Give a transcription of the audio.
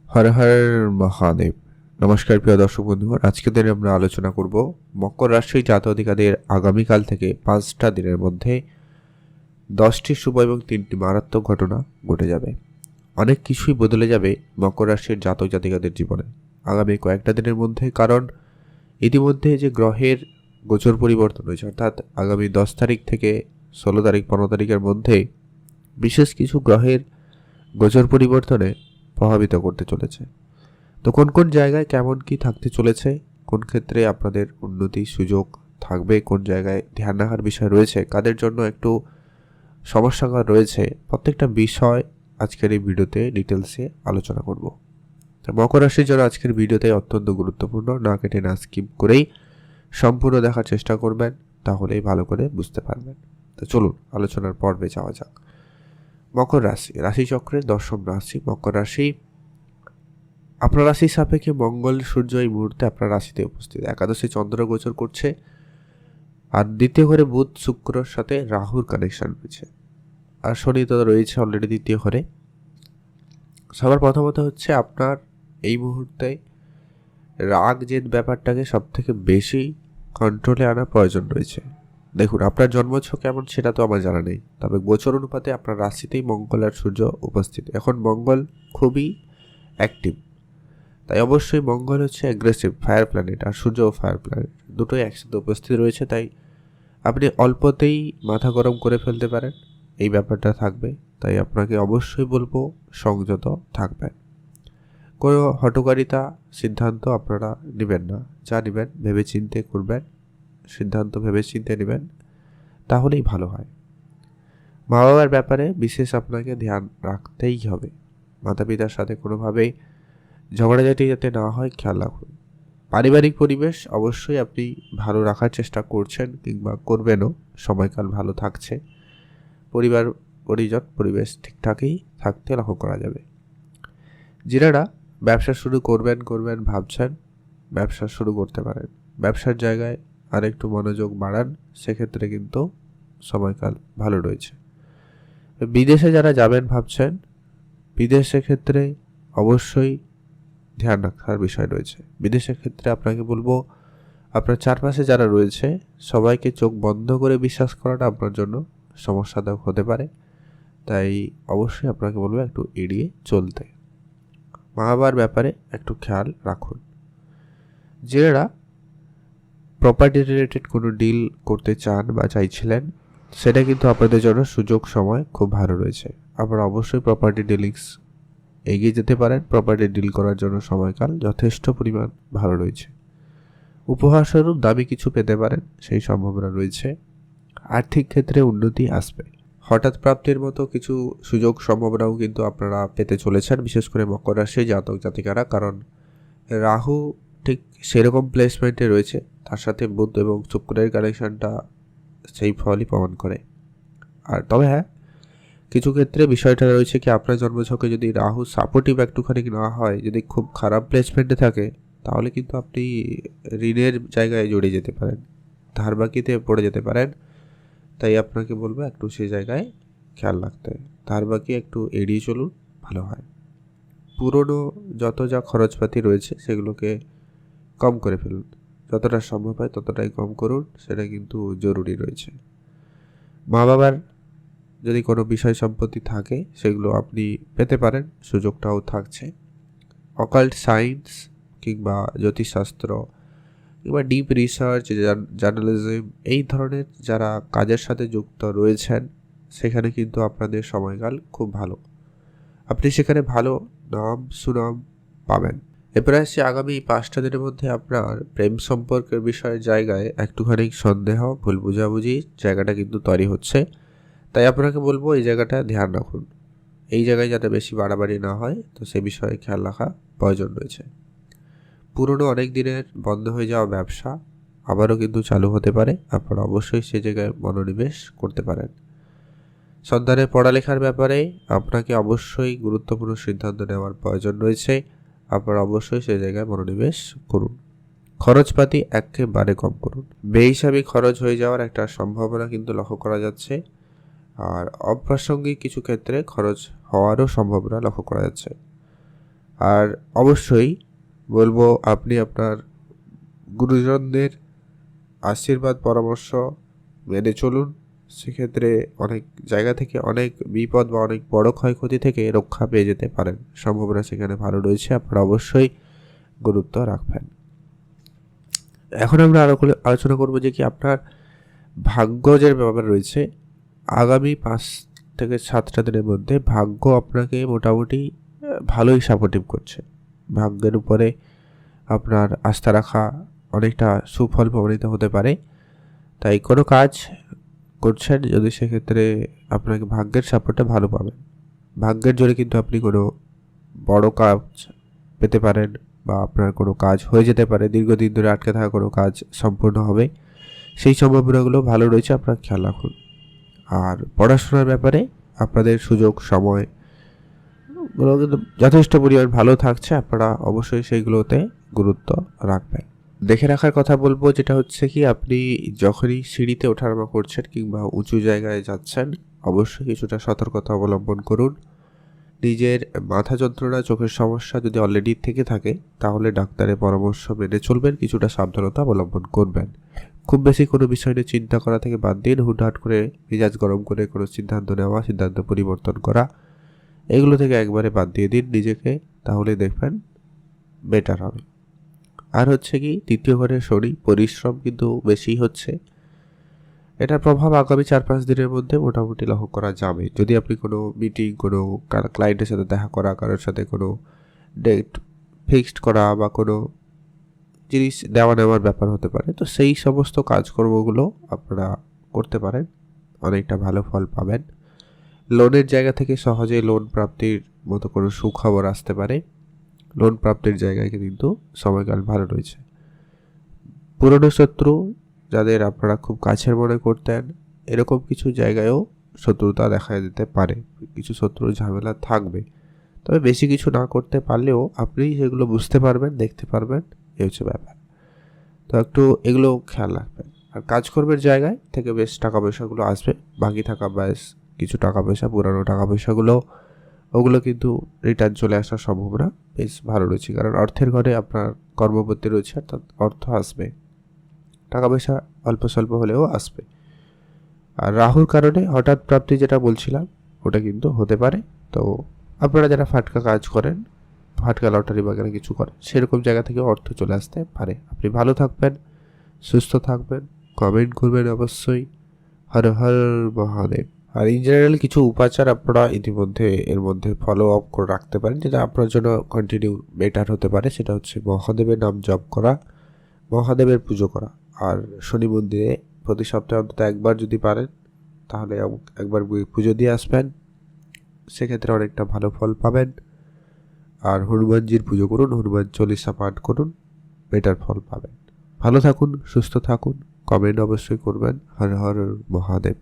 হর হর মহাদেব। নমস্কার প্রিয় দর্শক বন্ধুগণ, আজকের দিনে আমরা আলোচনা করব মকর রাশির জাতক-জাতিকাদের আগামীকাল থেকে 5টা দিনের মধ্যে 10টি শুভ এবং 3টি মারাত্মক ঘটনা ঘটে যাবে। অনেক কিছুই বদলে যাবে মকর রাশির জাতক জাতিকাদের জীবনে আগামী কয়েকটা দিনের মধ্যে, কারণ ইতিমধ্যে যে গ্রহের গোচর পরিবর্তন হয়েছে, অর্থাৎ আগামী 10 তারিখ থেকে 16 তারিখ 15 তারিখের মধ্যে বিশেষ কিছু গ্রহের গোচর পরিবর্তনে প্রভাবিত করতে চলেছে। তো কোন কোন জায়গায় কেমন কি থাকতে চলেছে, কোন ক্ষেত্রে আপনাদের উন্নতি সুযোগ থাকবে, কোন জায়গায় ধ্যান রাখার বিষয় রয়েছে, কাদের জন্য একটু সমস্যাকর রয়েছে, প্রত্যেকটা বিষয় আজকের এই ভিডিওতে ডিটেলসে আলোচনা করব। তো মকর রাশির জন্য আজকের ভিডিওতে অত্যন্ত গুরুত্বপূর্ণ, না কেটে না স্কিপ করেই সম্পূর্ণ দেখার চেষ্টা করবেন, তাহলেই ভালো করে বুঝতে পারবেন। তো চলুন আলোচনার পর্বে যাওয়া যাক। মকর রাশি, রাশিচক্রের 10ম রাশি মকর রাশি। আপনার রাশির সাপেক্ষে মঙ্গল সূর্য এই মুহূর্তে আপনার রাশিতে উপস্থিত, একাদশে চন্দ্র গোচর করছে, আর দ্বিতীয় ঘরে বুধ শুক্রর সাথে রাহুর কানেকশন রয়েছে, আর শনি তো রয়েছে অলরেডি দ্বিতীয় ঘরে। সবার প্রথমত হচ্ছে আপনার এই মুহূর্তে রাগ জেদ ব্যাপারটাকে সব থেকে বেশি কন্ট্রোলে আনার প্রয়োজন রয়েছে। দেখুন, আপনার জন্মছক কেমন সেটা তো আমার জানা নেই, তবে গোচর অনুপাতে আপনার রাশিতেই মঙ্গল আর সূর্য উপস্থিত। এখন মঙ্গল খুবই অ্যাক্টিভ, তাই অবশ্যই মঙ্গল হচ্ছে অ্যাগ্রেসিভ ফায়ার প্ল্যানেট, আর সূর্য ফায়ার প্ল্যানেট দুটোই একসাথে উপস্থিত রয়েছে, তাই আপনি অল্পতেই মাথা গরম করে ফেলতে পারেন, এই ব্যাপারটা থাকবে। তাই আপনাকে অবশ্যই বলবো সংযত থাকবেন, কোনো হঠকারিতা সিদ্ধান্ত আপনারা নেবেন না, যা নেবেন ভেবে চিন্তে করবেন, সিদ্ধান্ত ভেবে চিন্তে নেবেন, তাহলেই ভালো হয়। মা বাবার ব্যাপারে বিশেষ আপনাকে ধ্যান রাখতেই হবে, মাতা পিতার সাথে কোনোভাবেই ঝগড়াঝাটি যাতে না হয় খেয়াল রাখুন। পারিবারিক পরিবেশ অবশ্যই আপনি ভালো রাখার চেষ্টা করছেন কিংবা করবেনও, সময়কাল ভালো থাকছে, পরিবার পরিজন পরিবেশ ঠিকঠাকই থাকতে লক্ষ্য করা যাবে। যারা ব্যবসা শুরু করবেন ভাবছেন, ব্যবসা শুরু করতে পারেন, ব্যবসার জায়গায় আরেকটু মনোযোগ বাড়ান, সেক্ষেত্রে কিন্তু সময়কাল ভালো রয়েছে। বিদেশে যারা যাবেন ভাবছেন, বিদেশের ক্ষেত্রে অবশ্যই ধ্যান রাখার বিষয় রয়েছে। বিদেশের ক্ষেত্রে আপনাকে বলবো, আপনার চারপাশে যারা রয়েছে সবাইকে চোখ বন্ধ করে বিশ্বাস করাটা আপনার জন্য সমস্যাদায়ক হতে পারে, তাই অবশ্যই আপনাকে বলবো একটু এড়িয়ে চলতে। মা বাবার ব্যাপারে একটু খেয়াল রাখুন। যারা প্রপার্টি রিলেটেড কোনো ডিল করতে চান বা চাইছিলেন, সেটা কিন্তু আপনাদের জন্য সুযোগ সময় খুব ভালো রয়েছে। আপনারা অবশ্যই প্রপার্টি ডিলিংস এগিয়ে যেতে পারেন, প্রপার্টি ডিল করার জন্য সময়কাল যথেষ্ট পরিমাণ ভালো রয়েছে। উপহারস্বরূপ দামি কিছু পেতে পারেন, সেই সম্ভাবনা রয়েছে। আর্থিক ক্ষেত্রে উন্নতি আসবে, হঠাৎ প্রাপ্তির মতো কিছু সুযোগ সম্ভাবনাও কিন্তু আপনারা পেতে চলেছেন, বিশেষ করে মকর রাশি জাতক জাতিকারা, কারণ রাহু ঠিক সেরকম প্লেসমেন্টে রয়েছে, তার সাথে বুধ এবং শুক্রের কানেকশনটা সেই ফলই প্রমাণ করে। আর তবে হ্যাঁ, কিছু ক্ষেত্রে বিষয়টা রয়েছে কি, আপনার জন্মছকে যদি রাহু সাপোর্টিভ একটুখানি না হয়, যদি খুব খারাপ প্লেসমেন্টে থাকে, তাহলে কিন্তু আপনি ঋণের জায়গায় জড়িয়ে যেতে পারেন, ধার বাকিতে পড়ে যেতে পারেন। তাই আপনাকে বলবো একটু সেই জায়গায় খেয়াল রাখতে, ধার বাকি একটু এড়িয়ে চলুন, ভালো হয়। পুরনো যত যা খরচপাতি রয়েছে সেগুলোকে কম করে ফেলুন, যতটা সম্ভব হয় ততটাই কম করুন, সেটা কিন্তু জরুরি রয়েছে। মা বাবার যদি কোনো বিষয় সম্পত্তি থাকে সেগুলো আপনি পেতে পারেন, সুযোগটাও থাকছে। অকাল্ট সায়েন্স কিংবা জ্যোতিষশাস্ত্র কিংবা ডিপ রিসার্চ, জার্নালিজম, এই ধরনের যারা কাজের সাথে যুক্ত রয়েছেন, সেখানে কিন্তু আপনাদের সময়কাল খুব ভালো, আপনি সেখানে ভালো নাম সুনাম পাবেন। এরপরে আসছি আগামী 5টা দিনের মধ্যে আপনার প্রেম সম্পর্কের বিষয়ের জায়গায় একটুখানি সন্দেহ, ভুল বোঝাবুঝি জায়গাটা কিন্তু তৈরি হচ্ছে, তাই আপনাকে বলবো এই জায়গাটা ধ্যান রাখুন, এই জায়গায় যাতে বেশি বাড়াবাড়ি না হয়, তো সে বিষয়ে খেয়াল রাখা প্রয়োজন রয়েছে। পুরনো অনেক দিনের বন্ধ হয়ে যাওয়া ব্যবসা আবারও কিন্তু চালু হতে পারে, আপনারা অবশ্যই সে জায়গায় মনোনিবেশ করতে পারেন। সন্তানের পড়ালেখার ব্যাপারে আপনাকে অবশ্যই গুরুত্বপূর্ণ সিদ্ধান্ত নেওয়ার প্রয়োজন রয়েছে, আপনারা অবশ্যই সেই জায়গায় মনোনিবেশ করুন। খরচপাতি একেবারে কম করুন, বেহিসাবি খরচ হয়ে যাওয়ার একটা সম্ভাবনা কিন্তু লক্ষ্য করা যাচ্ছে, আর অপ্রাসঙ্গিক কিছু ক্ষেত্রে খরচ হওয়ারও সম্ভাবনা লক্ষ্য করা যাচ্ছে। আর অবশ্যই বলবো আপনি আপনার গুরুজনদের আশীর্বাদ পরামর্শ মেনে চলুন। সেক্ষেত্রে অনেক জায়গা থেকে অনেক বিপদ বা অনেক বড় ক্ষয়ক্ষতি থেকে রক্ষা পেয়ে যেতে পারেন, সম্ভাবনা সেখানে ভালো রয়েছে। আপনারা অবশ্যই গুরুত্ব রাখবেন। এখন আমরা আরও আলোচনা করব যে কি আপনার ভাগ্যের ব্যাপার রয়েছে। আগামী 5 থেকে 7টা দিনের মধ্যে ভাগ্য আপনাকে মোটামুটি ভালোই সাপোর্টিভ করছে। ভাগ্যের উপরে আপনার আস্থা রাখা অনেকটা সুফল প্রমাণিত হতে পারে। তাই কোনো কাজ করছেন যদি, সেক্ষেত্রে আপনাকে ভাগ্যের সাপোর্টটা ভালো পাবেন। ভাগ্যের জোরে কিন্তু আপনি কোনো বড় কাজ পেতে পারেন, বা আপনার কোনো কাজ হয়ে যেতে পারে, দীর্ঘদিন ধরে আটকে থাকা কোনো কাজ সম্পূর্ণ হবে, সেই সম্ভাবনাগুলো ভালো রয়েছে, আপনার খেয়াল রাখুন। আর পড়াশোনার ব্যাপারে আপনাদের সুযোগ সময়গুলো কিন্তু যথেষ্ট পরিমাণ ভালো থাকছে, আপনারা অবশ্যই সেইগুলোতে গুরুত্ব রাখবেন। দেখে রাখার কথা বলবো যেটা হচ্ছে কি, আপনি যখনই সিঁড়িতে ওঠানামা করছেন কিংবা উঁচু জায়গায় যাচ্ছেন, অবশ্যই কিছুটা সতর্কতা অবলম্বন করুন। নিজের মাথা যন্ত্রণা, চোখের সমস্যা যদি অলরেডি থেকে থাকে, তাহলে ডাক্তারের পরামর্শ মেনে চলবেন, কিছুটা সাবধানতা অবলম্বন করবেন। খুব বেশি কোনো বিষয় নিয়ে চিন্তা করা থেকে বাদ দিন। হুটহাট করে মেজাজ গরম করে কোনো সিদ্ধান্ত নেওয়া, সিদ্ধান্ত পরিবর্তন করা, এগুলো থেকে একবারে বাদ দিয়ে দিন নিজেকে, তাহলে দেখবেন বেটার হবে। আর হচ্ছে কি, তৃতীয় ঘরে শনি, পরিশ্রম কিন্তু বেশি হচ্ছে। এটার প্রভাব আগামী 4-5 দিনের মধ্যে মোটামুটি লক্ষ্য করা যাবে। যদি আপনি কোনো মিটিং, কোনো ক্লায়েন্টের সাথে দেখা করা, কারোর সাথে কোনো ডেট ফিক্সড করা বা কোনো জিনিস দেওয়া নেওয়ার ব্যাপার হতে পারে, তো সেই সমস্ত কাজকর্মগুলো আপনারা করতে পারেন, অনেকটা ভালো ফল পাবেন। লোনের জায়গা থেকে সহজে লোন প্রাপ্তির মতো কোনো সুখবর আসতে পারে। লোন প্রাপ্তির জায়গায় কিন্তু সময়কাল ভালো রয়েছে। পুরনো শত্রু যাদের আপনারা খুব কাছের মনে করতেন, এরকম কিছু জায়গায়ও শত্রুতা দেখা দিতে পারে, কিছু শত্রুর ঝামেলা থাকবে। তবে বেশি কিছু না করতে পারলেও আপনি সেগুলো বুঝতে পারবেন, দেখতে পারবেন, এই হচ্ছে ব্যাপার। তো একটু এগুলো খেয়াল রাখবেন। আর কাজকর্মের জায়গায় থেকে বেশ টাকা পয়সাগুলো আসবে, বাকি থাকা বেশ কিছু টাকা পয়সা, পুরানো টাকা পয়সাগুলো, ওগুলো কিন্তু রিটার্ন চলে আসার সম্ভাবনা বেশ ভালো রয়েছে। কারণ অর্থের ঘরে আপনার কর্মপতি রয়েছে, অর্থাৎ অর্থ আসবে, টাকা পয়সা অল্প স্বল্প হলেও আসবে। আর রাহুর কারণে হঠাৎ প্রাপ্তি যেটা বলছিলাম, ওটা কিন্তু হতে পারে। তো আপনারা যারা ফাটকা কাজ করেন, ফাটকা লটারি বাগেরা কিছু করেন, সেরকম জায়গা থেকে অর্থ চলে আসতে পারে। আপনি ভালো থাকবেন, সুস্থ থাকবেন, কমেন্ট করবেন অবশ্যই। হর হর মহাদেব। আর ইন জেনারেল কিছু উপাচার আপনারা ইতিমধ্যে এর মধ্যে ফলো আপ করে রাখতে পারেন, যেটা আপনার জন্য কন্টিনিউ বেটার হতে পারে। সেটা হচ্ছে মহাদেবের নাম জপ করা, মহাদেবের পুজো করা। আর শনি মন্দিরে প্রতি সপ্তাহে অন্তত একবার যদি পারেন, তাহলে একবার পুজো দিয়ে আসবেন, সেক্ষেত্রে অনেকটা ভালো ফল পাবেন। আর হনুমানজির পুজো করুন, হনুমান চল্লিশা পাঠ করুন, বেটার ফল পাবেন। ভালো থাকুন, সুস্থ থাকুন, কমেন্ট অবশ্যই করবেন। হর হর মহাদেব।